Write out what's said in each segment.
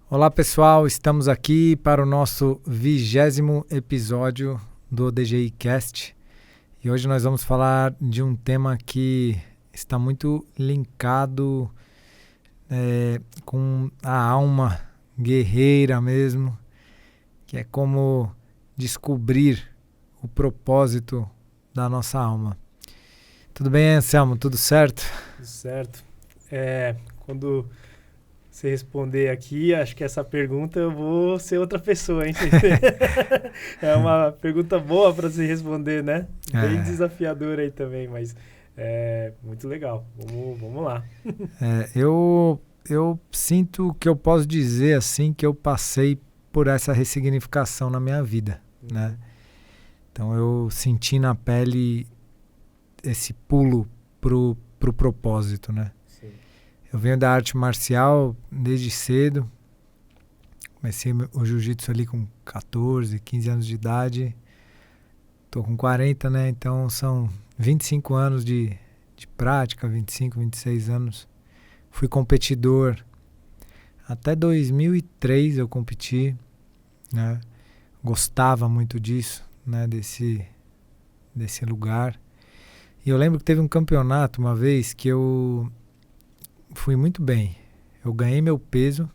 Olá pessoal, estamos aqui para o nosso 20º episódio do DGI Cast e hoje nós vamos falar de um tema que está muito linkado com a alma guerreira mesmo, que é como descobrir o propósito da nossa alma. Tudo bem, Anselmo? Tudo certo? Tudo certo. Quando você responder aqui, acho que essa pergunta eu vou ser outra pessoa, hein? É uma pergunta boa para se responder, né? Bem desafiadora aí também, mas muito legal. Vamos lá. Eu sinto que eu posso dizer assim que eu passei por essa ressignificação na minha vida, né? Então eu senti na pele esse pulo pro propósito, né? Sim. Eu venho da arte marcial desde cedo. Comecei o jiu-jitsu ali com 14, 15 anos de idade. Tô com 40, né? Então são 25 anos de prática, 25, 26 anos. Fui competidor. Até 2003 eu competi, né? Gostava muito disso, né? Desse lugar. E eu lembro que teve um campeonato uma vez que eu fui muito bem. Eu ganhei meu peso.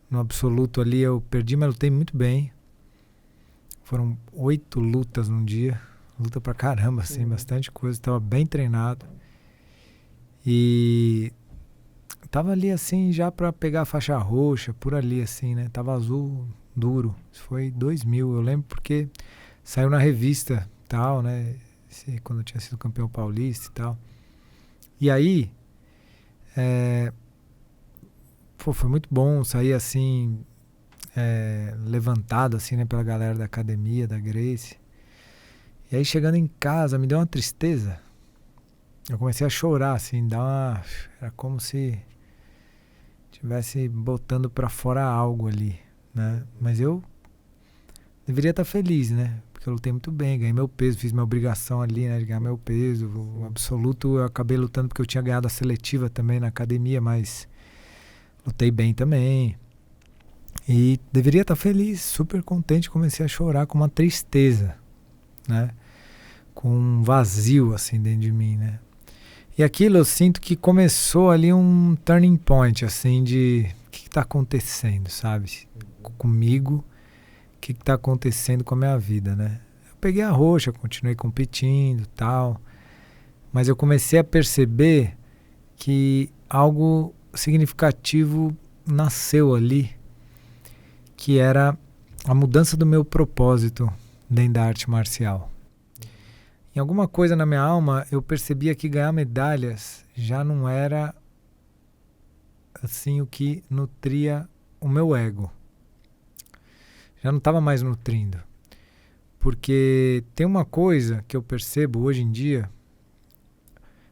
No absoluto ali eu perdi, mas lutei muito bem. Foram 8 lutas num dia. Luta pra caramba, assim, bastante coisa. Tava bem treinado. E tava ali assim já pra pegar a faixa roxa, por ali assim, né? Tava azul duro. Isso foi 2000, eu lembro porque saiu na revista tal, né? Quando eu tinha sido campeão paulista e tal. E aí, foi muito bom sair assim, levantado assim, né, pela galera da academia, da Grace. E aí chegando em casa, me deu uma tristeza. Eu comecei a chorar, assim, era como se tivesse botando pra fora algo ali, né? Mas eu deveria estar feliz, né? Porque eu lutei muito bem, ganhei meu peso, fiz minha obrigação ali, né, de ganhar meu peso. O absoluto eu acabei lutando porque eu tinha ganhado a seletiva também na academia, mas lutei bem também. E deveria estar feliz, super contente. Comecei a chorar com uma tristeza, né? Com um vazio assim dentro de mim, né? E aquilo eu sinto que começou ali um turning point, assim, de o que está acontecendo, sabe? Comigo, o que está acontecendo com a minha vida, né? Eu peguei a roxa, continuei competindo e tal, mas eu comecei a perceber que algo significativo nasceu ali, que era a mudança do meu propósito dentro da arte marcial. Em alguma coisa na minha alma eu percebia que ganhar medalhas já não era assim o que nutria o meu ego. Já não estava mais nutrindo. Porque tem uma coisa que eu percebo hoje em dia,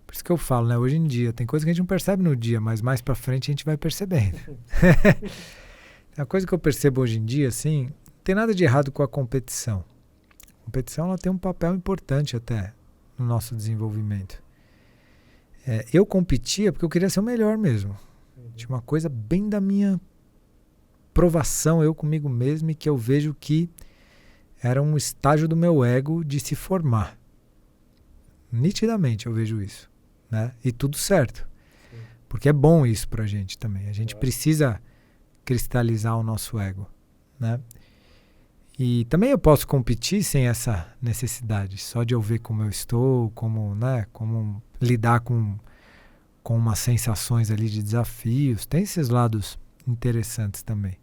por isso que eu falo, né? Hoje em dia, tem coisa que a gente não percebe no dia, mas mais pra frente a gente vai percebendo. A coisa que eu percebo hoje em dia, assim, não tem nada de errado com a competição. A competição ela tem um papel importante até no nosso desenvolvimento. Eu competia porque eu queria ser o melhor mesmo. Tinha uma coisa bem da minha provação, eu comigo mesmo, e que eu vejo que era um estágio do meu ego de se formar. Nitidamente eu vejo isso, né? E tudo certo. Sim. Porque é bom isso pra gente também. A gente precisa cristalizar o nosso ego, né? E também eu posso competir sem essa necessidade, só de eu ver como eu estou, como, né, como lidar com umas sensações ali de desafios. Tem esses lados interessantes também.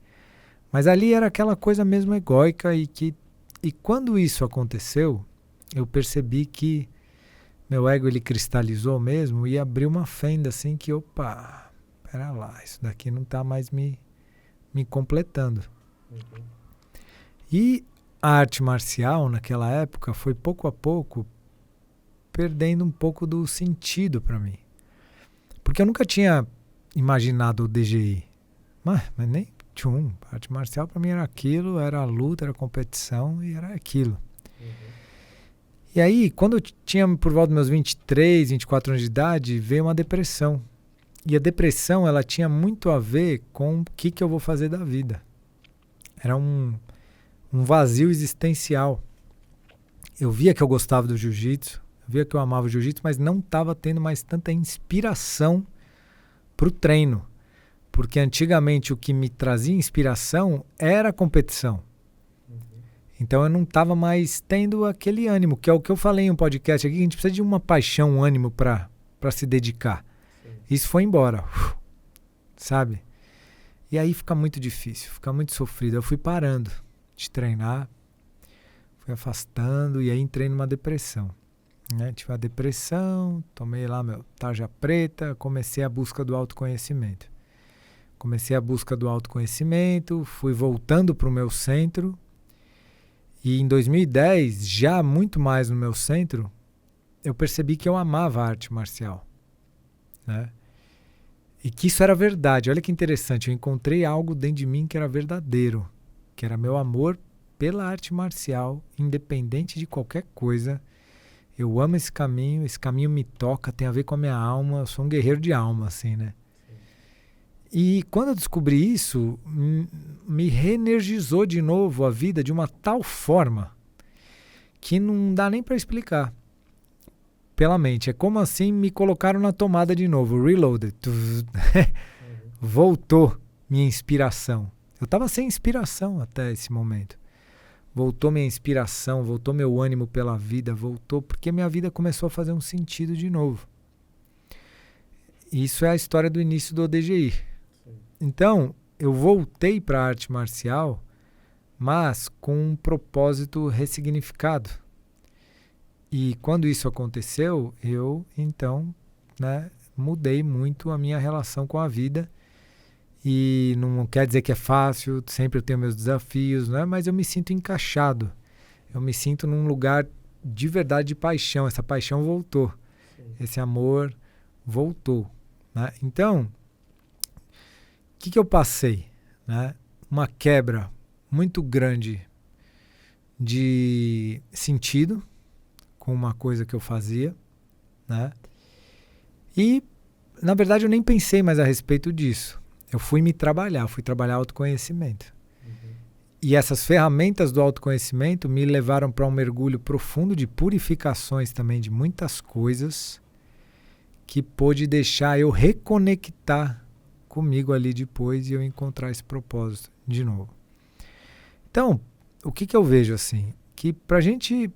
Mas ali era aquela coisa mesmo egóica e quando isso aconteceu, eu percebi que meu ego ele cristalizou mesmo e abriu uma fenda assim que, opa, pera lá, isso daqui não está mais me completando. E a arte marcial naquela época foi pouco a pouco perdendo um pouco do sentido para mim. Porque eu nunca tinha imaginado o DGI. Mas nem tchum. A arte marcial para mim era aquilo, era a luta, era a competição e era aquilo. E aí, quando eu tinha por volta dos meus 23, 24 anos de idade, veio uma depressão. E a depressão, ela tinha muito a ver com o que eu vou fazer da vida. Era um vazio existencial. Eu via que eu gostava do jiu-jitsu, eu via que eu amava o jiu-jitsu, mas não estava tendo mais tanta inspiração para o treino. Porque antigamente o que me trazia inspiração era a competição. Então eu não estava mais tendo aquele ânimo, que é o que eu falei em um podcast aqui, que a gente precisa de uma paixão, um ânimo para se dedicar. Sim. Isso foi embora, sabe? E aí fica muito difícil, fica muito sofrido. Eu fui parando de treinar, fui afastando e aí entrei numa depressão. Né? Tive a depressão, tomei lá meu tarja preta, comecei a busca do autoconhecimento. Fui voltando para o meu centro. E em 2010, já muito mais no meu centro, eu percebi que eu amava a arte marcial. Né? E que isso era verdade. Olha que interessante, eu encontrei algo dentro de mim que era verdadeiro, que era meu amor pela arte marcial, independente de qualquer coisa. Eu amo esse caminho me toca, tem a ver com a minha alma, eu sou um guerreiro de alma, assim, né? E quando eu descobri isso, me reenergizou de novo a vida de uma tal forma que não dá nem para explicar pela mente. É como assim me colocaram na tomada de novo, reloaded. Voltou minha inspiração. Eu estava sem inspiração até esse momento. Voltou minha inspiração, voltou meu ânimo pela vida, voltou porque minha vida começou a fazer um sentido de novo. Isso é a história do início do ODGI. Então, eu voltei para a arte marcial, mas com um propósito ressignificado. E quando isso aconteceu, eu, então, né, mudei muito a minha relação com a vida. E não quer dizer que é fácil, sempre eu tenho meus desafios, né, mas eu me sinto encaixado. Eu me sinto num lugar de verdade de paixão. Essa paixão voltou. Sim. Esse amor voltou. Né? Então, o que eu passei? Né? Uma quebra muito grande de sentido com uma coisa que eu fazia. Né? E, na verdade, eu nem pensei mais a respeito disso. Eu fui trabalhar autoconhecimento. E essas ferramentas do autoconhecimento me levaram para um mergulho profundo de purificações também de muitas coisas que pôde deixar eu reconectar comigo ali depois e eu encontrar esse propósito de novo. Então, o que eu vejo assim? Que pra gente...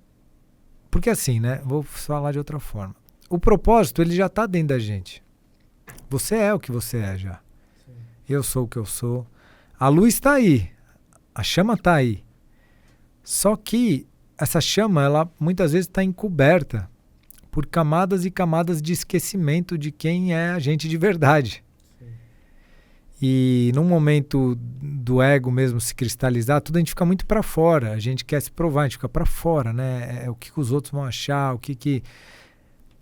Porque assim, né? Vou falar de outra forma. O propósito, ele já está dentro da gente. Você é o que você é já. Sim. Eu sou o que eu sou. A luz está aí. A chama está aí. Só que essa chama, ela muitas vezes está encoberta por camadas e camadas de esquecimento de quem é a gente de verdade. E num momento do ego mesmo se cristalizar, tudo a gente fica muito para fora. A gente quer se provar, a gente fica para fora, né? É o que os outros vão achar,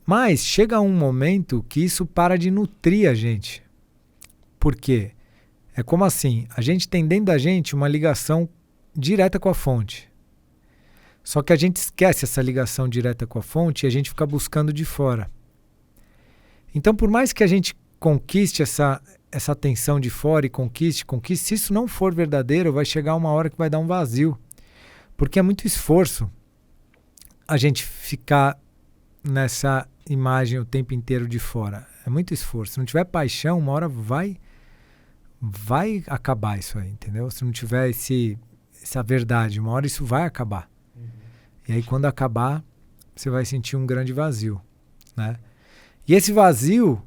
Mas chega um momento que isso para de nutrir a gente. Por quê? É como assim, a gente tem dentro da gente uma ligação direta com a fonte. Só que a gente esquece essa ligação direta com a fonte e a gente fica buscando de fora. Então, por mais que a gente conquiste essa atenção de fora e conquiste, se isso não for verdadeiro, vai chegar uma hora que vai dar um vazio. Porque é muito esforço a gente ficar nessa imagem o tempo inteiro de fora. É muito esforço. Se não tiver paixão, uma hora vai acabar isso aí, entendeu? Se não tiver essa verdade, uma hora isso vai acabar. E aí quando acabar, você vai sentir um grande vazio, né? E esse vazio,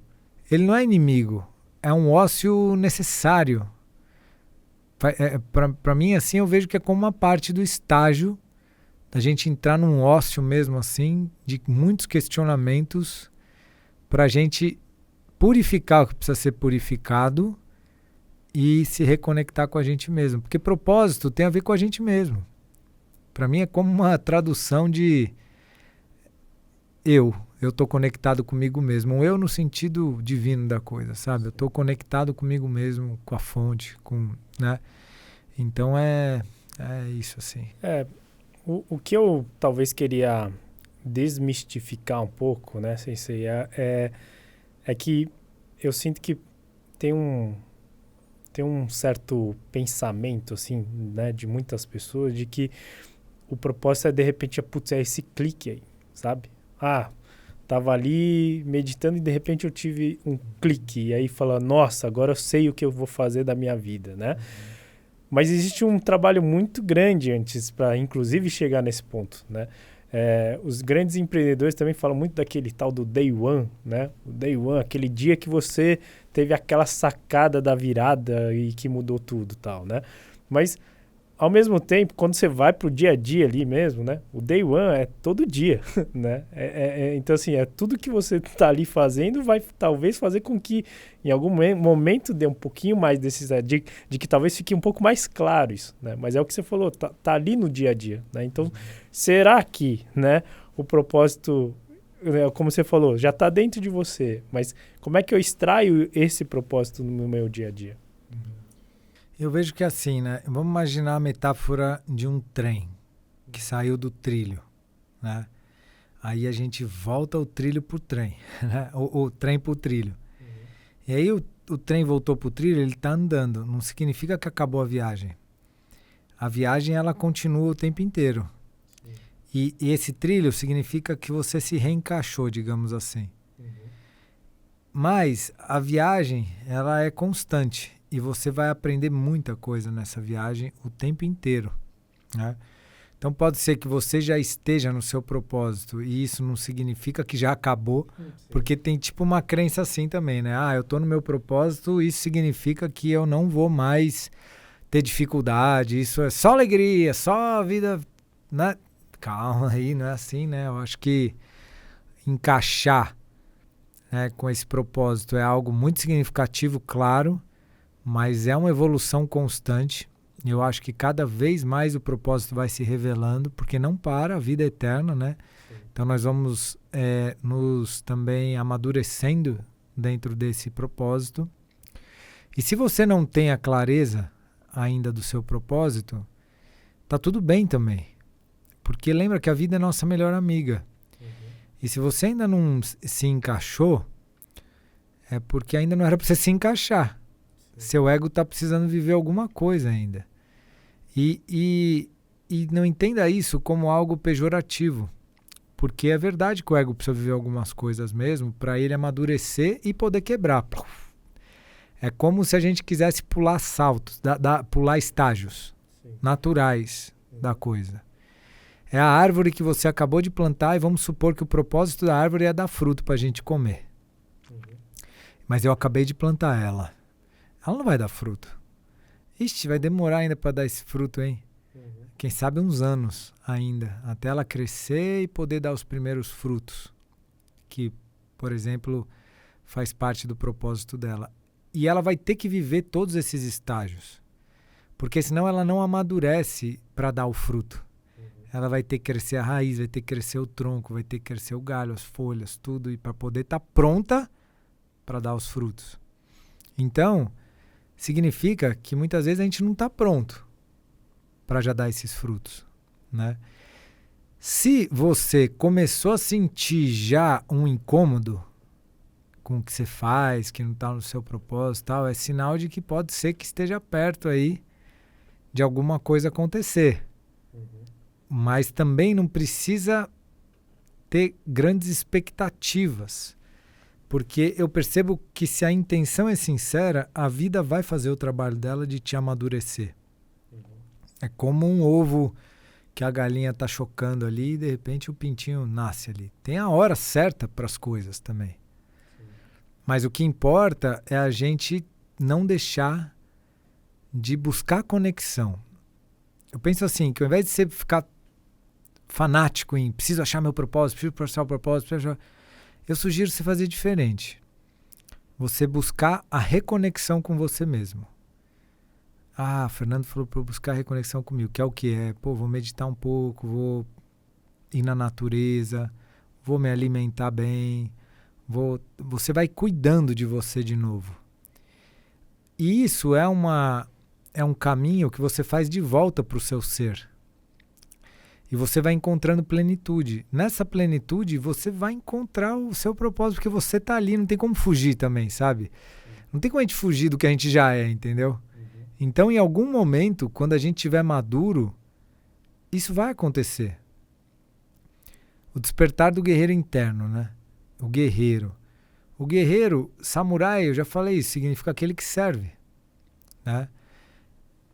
ele não é inimigo, é um ócio necessário. Para mim, assim, eu vejo que é como uma parte do estágio da gente entrar num ócio mesmo, assim, de muitos questionamentos para a gente purificar o que precisa ser purificado e se reconectar com a gente mesmo. Porque propósito tem a ver com a gente mesmo. Para mim é como uma tradução de eu estou conectado comigo mesmo. Um eu no sentido divino da coisa, sabe? Eu estou conectado comigo mesmo, com a fonte, né? Então é isso, assim. O que eu talvez queria desmistificar um pouco, né, Sensei, é que eu sinto que tem um certo pensamento, assim, né, de muitas pessoas, de que o propósito é, de repente, putz, é esse clique aí, sabe? Tava ali meditando e, de repente, eu tive um clique. E aí fala, nossa, agora eu sei o que eu vou fazer da minha vida, né? Mas existe um trabalho muito grande antes para, inclusive, chegar nesse ponto, né? Os grandes empreendedores também falam muito daquele tal do day one, né? O day one, aquele dia que você teve aquela sacada da virada e que mudou tudo, tal, né? Mas, ao mesmo tempo, quando você vai pro dia a dia ali mesmo, né? O day one é todo dia, né? Então, assim, tudo que você tá ali fazendo vai talvez fazer com que em algum momento dê um pouquinho mais desses... De que talvez fique um pouco mais claro isso, né? Mas é o que você falou, tá ali no dia a dia, né? Então, será que, né, o propósito, como você falou, já tá dentro de você, mas como é que eu extraio esse propósito no meu dia a dia? Eu vejo que assim, né? Vamos imaginar a metáfora de um trem que saiu do trilho, né? Aí a gente volta o trilho pro trem, né? O trem pro trilho. E aí o trem voltou pro trilho, ele tá andando. Não significa que acabou a viagem. A viagem, ela continua o tempo inteiro. E esse trilho significa que você se reencaixou, digamos assim. Mas a viagem, ela é constante. E você vai aprender muita coisa nessa viagem o tempo inteiro, né? Então pode ser que você já esteja no seu propósito e isso não significa que já acabou, porque tem tipo uma crença assim também, né? Eu tô no meu propósito, isso significa que eu não vou mais ter dificuldade, isso é só alegria, só vida, né? Calma aí, não é assim, né? Eu acho que encaixar, né, com esse propósito é algo muito significativo, claro, mas é uma evolução constante. Eu acho que cada vez mais o propósito vai se revelando, porque não para, a vida é eterna, né? Então nós vamos nos também amadurecendo dentro desse propósito. E se você não tem a clareza ainda do seu propósito, tá tudo bem também. Porque lembra que a vida é nossa melhor amiga. E se você ainda não se encaixou, é porque ainda não era para você se encaixar. Seu ego está precisando viver alguma coisa ainda. E não entenda isso como algo pejorativo. Porque é verdade que o ego precisa viver algumas coisas mesmo para ele amadurecer e poder quebrar. É como se a gente quisesse pular saltos, pular estágios naturais da coisa. É a árvore que você acabou de plantar e vamos supor que o propósito da árvore é dar fruto para a gente comer. Mas eu acabei de plantar ela. Ela não vai dar fruto. Ixi, vai demorar ainda para dar esse fruto, hein? Quem sabe uns anos ainda, até ela crescer e poder dar os primeiros frutos. Que, por exemplo, faz parte do propósito dela. E ela vai ter que viver todos esses estágios. Porque senão ela não amadurece para dar o fruto. Ela vai ter que crescer a raiz, vai ter que crescer o tronco, vai ter que crescer o galho, as folhas, tudo, e para poder estar pronta para dar os frutos. Então, significa que muitas vezes a gente não está pronto para já dar esses frutos, né? Se você começou a sentir já um incômodo com o que você faz, que não está no seu propósito, tal, é sinal de que pode ser que esteja perto aí de alguma coisa acontecer. Mas também não precisa ter grandes expectativas, porque eu percebo que se a intenção é sincera, a vida vai fazer o trabalho dela de te amadurecer. É como um ovo que a galinha está chocando ali e de repente o pintinho nasce ali. Tem a hora certa para as coisas também. Mas o que importa é a gente não deixar de buscar conexão. Eu penso assim, que ao invés de você ficar fanático em preciso achar meu propósito, preciso achar o propósito, eu sugiro você fazer diferente. Você buscar a reconexão com você mesmo. Fernando falou para eu buscar a reconexão comigo, que é o quê? Vou meditar um pouco, vou ir na natureza, vou me alimentar bem, você vai cuidando de você de novo. E isso é um caminho que você faz de volta para o seu ser. E você vai encontrando plenitude. Nessa plenitude, você vai encontrar o seu propósito, porque você tá ali, não tem como fugir também, sabe? Não tem como a gente fugir do que a gente já é, entendeu? Então, em algum momento, quando a gente estiver maduro, isso vai acontecer. O despertar do guerreiro interno, né? O guerreiro. O guerreiro, samurai, eu já falei isso, significa aquele que serve, né?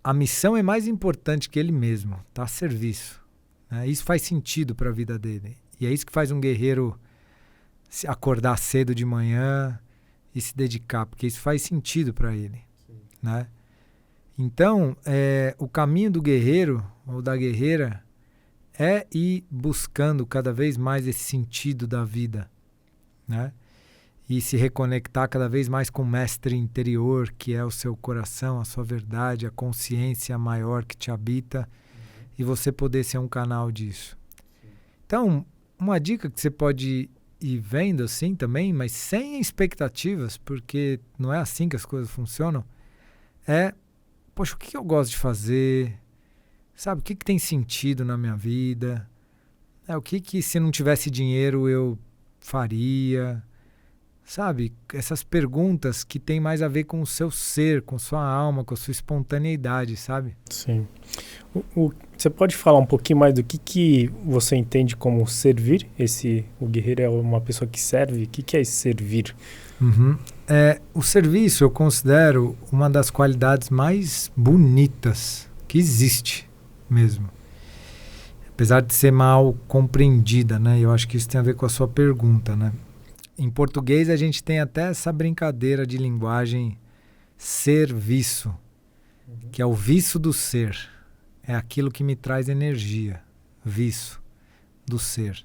A missão é mais importante que ele mesmo, tá a serviço. Né? Isso faz sentido para a vida dele. E é isso que faz um guerreiro se acordar cedo de manhã e se dedicar, porque isso faz sentido para ele, né? Então, o caminho do guerreiro ou da guerreira é ir buscando cada vez mais esse sentido da vida, né? E se reconectar cada vez mais com o mestre interior, que é o seu coração, a sua verdade, a consciência maior que te habita, e você poder ser um canal disso. Então, uma dica que você pode ir vendo assim também, mas sem expectativas, porque não é assim que as coisas funcionam, é, poxa, o que eu gosto de fazer? Sabe, o que tem sentido na minha vida? O que se não tivesse dinheiro eu faria? Sabe, essas perguntas que tem mais a ver com o seu ser, com sua alma, com a sua espontaneidade, sabe? Sim. Você pode falar um pouquinho mais do que você entende como servir? O guerreiro é uma pessoa que serve. O que é esse servir? O serviço eu considero uma das qualidades mais bonitas que existe mesmo. Apesar de ser mal compreendida, né? Eu acho que isso tem a ver com a sua pergunta, né? Em português a gente tem até essa brincadeira de linguagem serviço, que é o viço do ser. É aquilo que me traz energia, viço do ser.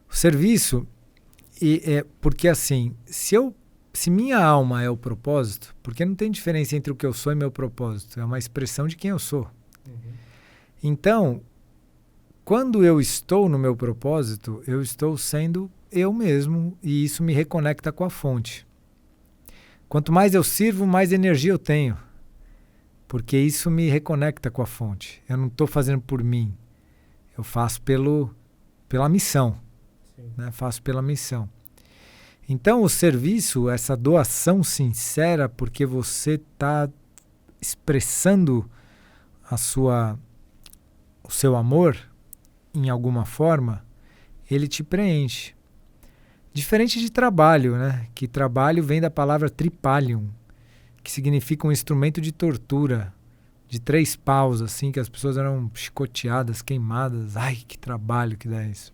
O serviço, porque assim, se minha alma é o propósito, porque não tem diferença entre o que eu sou e meu propósito, é uma expressão de quem eu sou. Então, quando eu estou no meu propósito, eu estou sendo eu mesmo e isso me reconecta com a fonte. Quanto mais eu sirvo, mais energia eu tenho, porque isso me reconecta com a fonte. Eu não estou fazendo por mim, eu faço pela missão, né? Faço pela missão. Então o serviço, essa doação sincera, porque você está expressando o seu amor em alguma forma, ele te preenche. Diferente de trabalho, né? Que trabalho vem da palavra tripalium, que significa um instrumento de tortura, de 3 paus, assim, que as pessoas eram chicoteadas, queimadas. Ai, que trabalho que dá isso.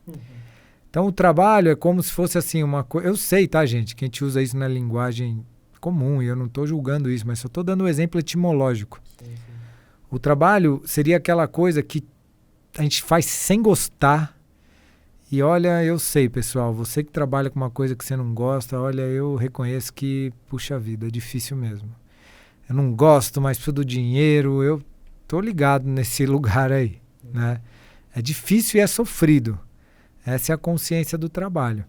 Então o trabalho é como se fosse assim uma coisa... Eu sei, tá, gente, que a gente usa isso na linguagem comum, e eu não estou julgando isso, mas só estou dando um exemplo etimológico. O trabalho seria aquela coisa que a gente faz sem gostar. E olha, eu sei, pessoal, você que trabalha com uma coisa que você não gosta, olha, eu reconheço que, puxa vida, é difícil mesmo. Eu não gosto, mas preciso do dinheiro, eu tô ligado nesse lugar aí, né? É difícil e é sofrido. Essa é a consciência do trabalho.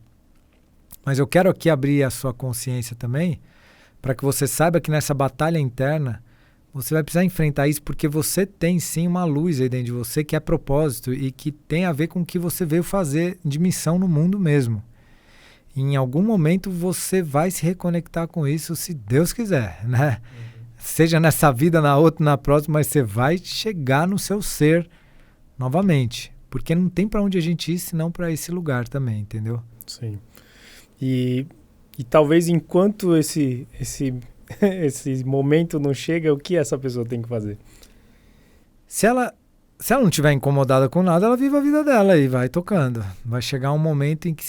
Mas eu quero aqui abrir a sua consciência também, para que você saiba que nessa batalha interna, você vai precisar enfrentar isso porque você tem sim uma luz aí dentro de você que é propósito e que tem a ver com o que você veio fazer de missão no mundo mesmo. E em algum momento você vai se reconectar com isso, se Deus quiser, né? Seja nessa vida, na outra, na próxima, mas você vai chegar no seu ser novamente. Porque não tem para onde a gente ir senão para esse lugar também, entendeu? Sim. E talvez enquanto esse momento não chega, o que essa pessoa tem que fazer? Se ela não estiver incomodada com nada, ela vive a vida dela e vai tocando. Vai chegar um momento em que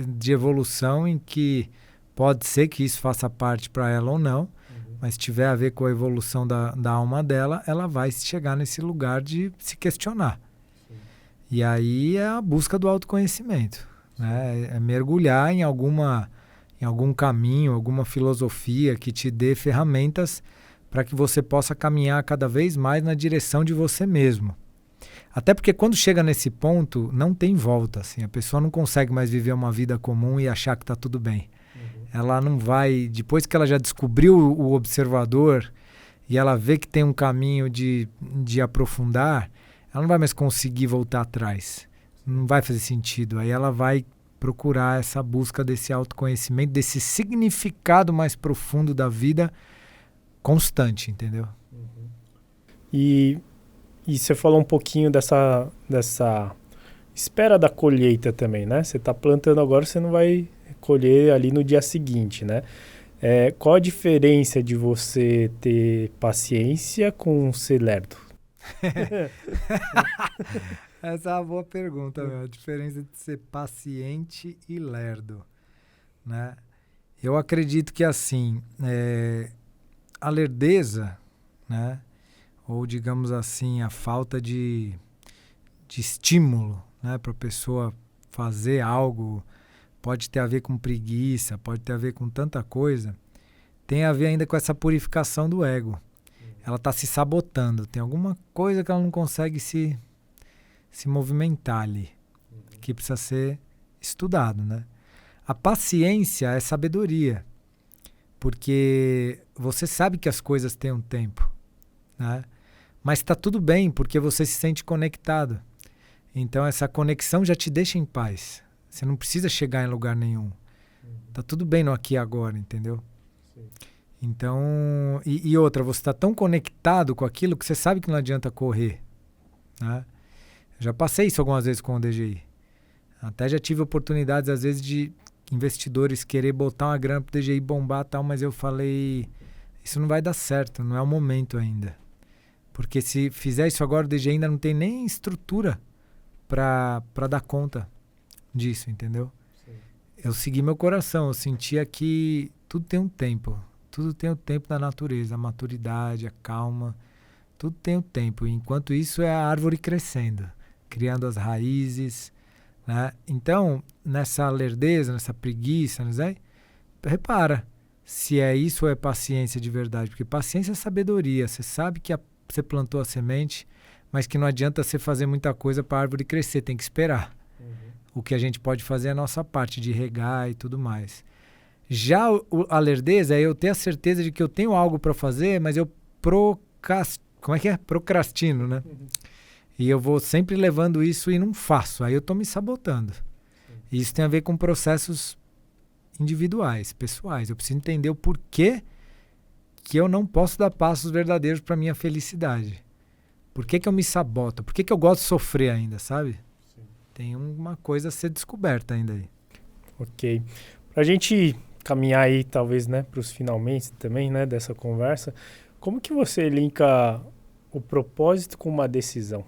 de evolução, em que pode ser que isso faça parte para ela ou não, mas tiver a ver com a evolução da alma dela, ela vai chegar nesse lugar de se questionar. E aí é a busca do autoconhecimento, né? É mergulhar em algum caminho, alguma filosofia que te dê ferramentas para que você possa caminhar cada vez mais na direção de você mesmo. Até porque quando chega nesse ponto, não tem volta. Assim, a pessoa não consegue mais viver uma vida comum e achar que está tudo bem. Ela não vai... Depois que ela já descobriu o observador e ela vê que tem um caminho de aprofundar, ela não vai mais conseguir voltar atrás. Não vai fazer sentido. Aí ela vai procurar essa busca desse autoconhecimento, desse significado mais profundo da vida constante, entendeu? E você falou um pouquinho dessa espera da colheita também, né? Você está plantando agora, você não vai colher ali no dia seguinte, né? Qual a diferença de você ter paciência com ser lerdo? Essa é uma boa pergunta, meu. A diferença de ser paciente e lerdo, né? Eu acredito que, assim, a lerdeza, né? Ou, digamos assim, a falta de estímulo, né? Para a pessoa fazer algo, pode ter a ver com preguiça, pode ter a ver com tanta coisa, tem a ver ainda com essa purificação do ego. Ela está se sabotando, tem alguma coisa que ela não consegue se movimentar ali, que precisa ser estudado, né? A paciência é sabedoria, porque você sabe que as coisas têm um tempo, né? Mas está tudo bem, porque você se sente conectado. Então essa conexão já te deixa em paz. Você não precisa chegar em lugar nenhum. Tá tudo bem no aqui e agora, entendeu? Sim. Então, e outra, você está tão conectado com aquilo que você sabe que não adianta correr, né? Já passei isso algumas vezes com o DGI. Até já tive oportunidades, às vezes, de investidores querer botar uma grana pro DGI bombar e tal, mas eu falei, isso não vai dar certo, não é o momento ainda. Porque se fizer isso agora, o DGI ainda não tem nem estrutura para dar conta disso, entendeu? Sim. Eu segui meu coração, eu sentia que tudo tem um tempo. Tudo tem o tempo da natureza, a maturidade, a calma, tudo tem o tempo. Enquanto isso é a árvore crescendo, criando as raízes, né? Então, nessa lerdeza, nessa preguiça, né? Repara se é isso ou é paciência de verdade. Porque paciência é sabedoria. Você sabe que você plantou a semente, mas que não adianta você fazer muita coisa para a árvore crescer, tem que esperar. O que a gente pode fazer é a nossa parte de regar e tudo mais. Já a lerdeza é eu ter a certeza de que eu tenho algo para fazer, mas eu procrastino, né? E eu vou sempre levando isso e não faço. Aí eu estou me sabotando. E isso tem a ver com processos individuais, pessoais. Eu preciso entender o porquê que eu não posso dar passos verdadeiros para minha felicidade. Por que eu me saboto? Por que eu gosto de sofrer ainda, sabe? Sim. Tem uma coisa a ser descoberta ainda aí. Ok. Para a gente caminhar aí, talvez, né, para os finalmente também, né, dessa conversa, como que você linka o propósito com uma decisão?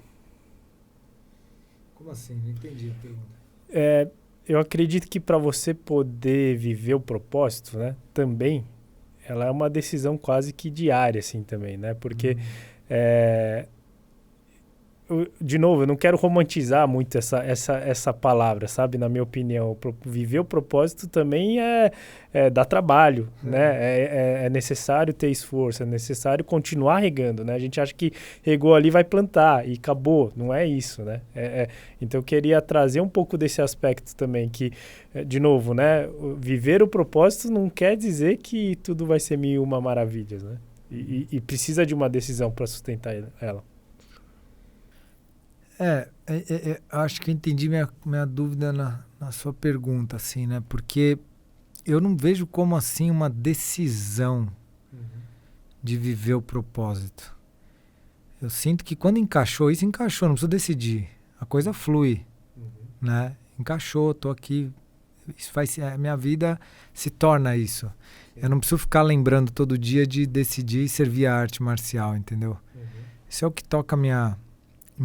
Como assim? Não entendi a pergunta. Eu acredito que para você poder viver o propósito, né, também, ela é uma decisão quase que diária, assim, também, né, porque de novo, eu não quero romantizar muito essa palavra, sabe? Na minha opinião, viver o propósito também dá trabalho, né? É necessário ter esforço, é necessário continuar regando, né? A gente acha que regou ali, vai plantar e acabou. Não é isso, né? Então, eu queria trazer um pouco desse aspecto também, que, de novo, né? Viver o propósito não quer dizer que tudo vai ser mil e uma maravilhas, né? E precisa de uma decisão para sustentar ela. Acho que eu entendi minha dúvida na sua pergunta, assim, né? Porque eu não vejo como, assim, uma decisão de viver o propósito. Eu sinto que quando encaixou, não precisa decidir. A coisa flui, né? Encaixou, tô aqui, a minha vida se torna isso. Eu não preciso ficar lembrando todo dia de decidir servir a arte marcial, entendeu? Isso é o que toca minha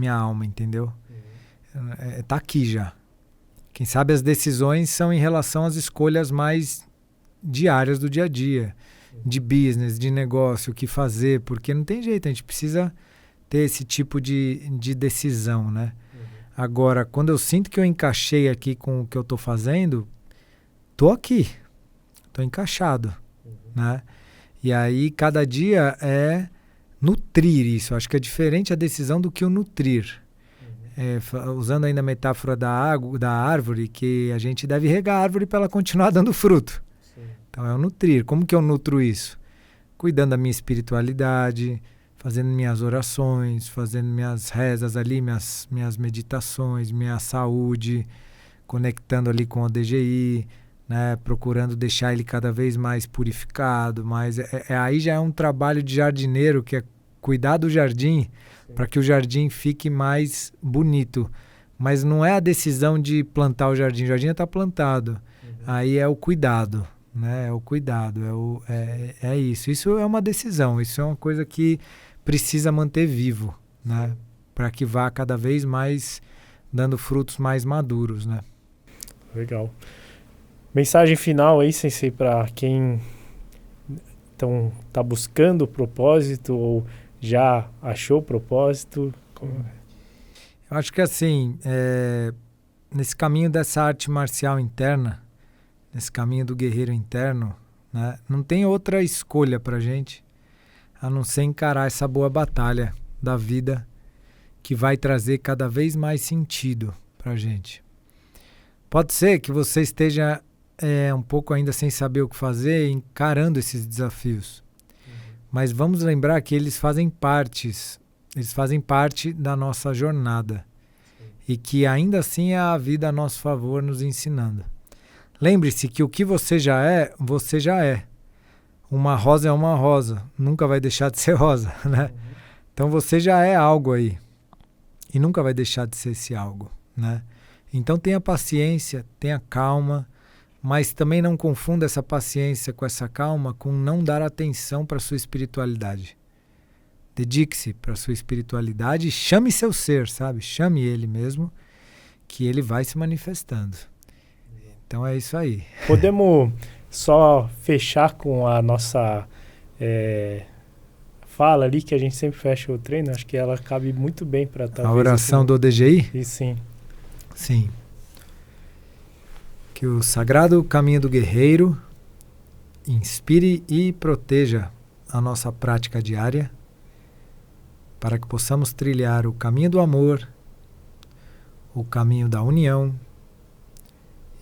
alma, entendeu? Tá aqui já. Quem sabe as decisões são em relação às escolhas mais diárias do dia a dia, de business, de negócio, o que fazer, porque não tem jeito, a gente precisa ter esse tipo de decisão, né? Agora, quando eu sinto que eu encaixei aqui com o que eu tô fazendo, tô aqui, tô encaixado, né? E aí, cada dia é nutrir isso. Acho que é diferente a decisão do que o nutrir. Usando ainda a metáfora da árvore, que a gente deve regar a árvore para ela continuar dando fruto. Sim. Então é o nutrir. Como que eu nutro isso? Cuidando da minha espiritualidade, fazendo minhas orações, fazendo minhas rezas ali, minhas meditações, minha saúde, conectando ali com o DGI, né, procurando deixar ele cada vez mais purificado, mas aí já é um trabalho de jardineiro, que é cuidar do jardim para que o jardim fique mais bonito. Mas não é a decisão de plantar o jardim já está plantado. Aí é o cuidado, né? É o cuidado, é isso. Isso é uma decisão, isso é uma coisa que precisa manter vivo, né? Para que vá cada vez mais dando frutos mais maduros, né? Legal. Mensagem final aí, Sensei, para quem então está buscando o propósito ou já achou o propósito? Eu acho que assim, nesse caminho dessa arte marcial interna, nesse caminho do guerreiro interno, né, não tem outra escolha pra gente a não ser encarar essa boa batalha da vida que vai trazer cada vez mais sentido pra gente. Pode ser que você esteja um pouco ainda sem saber o que fazer, encarando esses desafios. Mas vamos lembrar que eles fazem parte da nossa jornada. E que ainda assim é a vida a nosso favor nos ensinando. Lembre-se que o que você já é. Uma rosa é uma rosa, nunca vai deixar de ser rosa, né? Então você já é algo aí e nunca vai deixar de ser esse algo, né? Então tenha paciência, tenha calma, mas também não confunda essa paciência com essa calma com não dar atenção para a sua espiritualidade. Dedique-se para a sua espiritualidade e chame seu ser, sabe? Chame ele mesmo, que ele vai se manifestando. Então é isso aí. Podemos só fechar com a nossa fala ali, que a gente sempre fecha o treino. Acho que ela cabe muito bem para talvez... A oração do DGI? E sim. Sim. Que o sagrado caminho do guerreiro inspire e proteja a nossa prática diária, para que possamos trilhar o caminho do amor, o caminho da união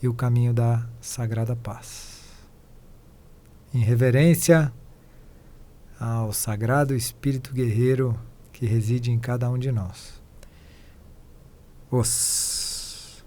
e o caminho da sagrada paz. Em reverência ao sagrado espírito guerreiro que reside em cada um de nós. Os.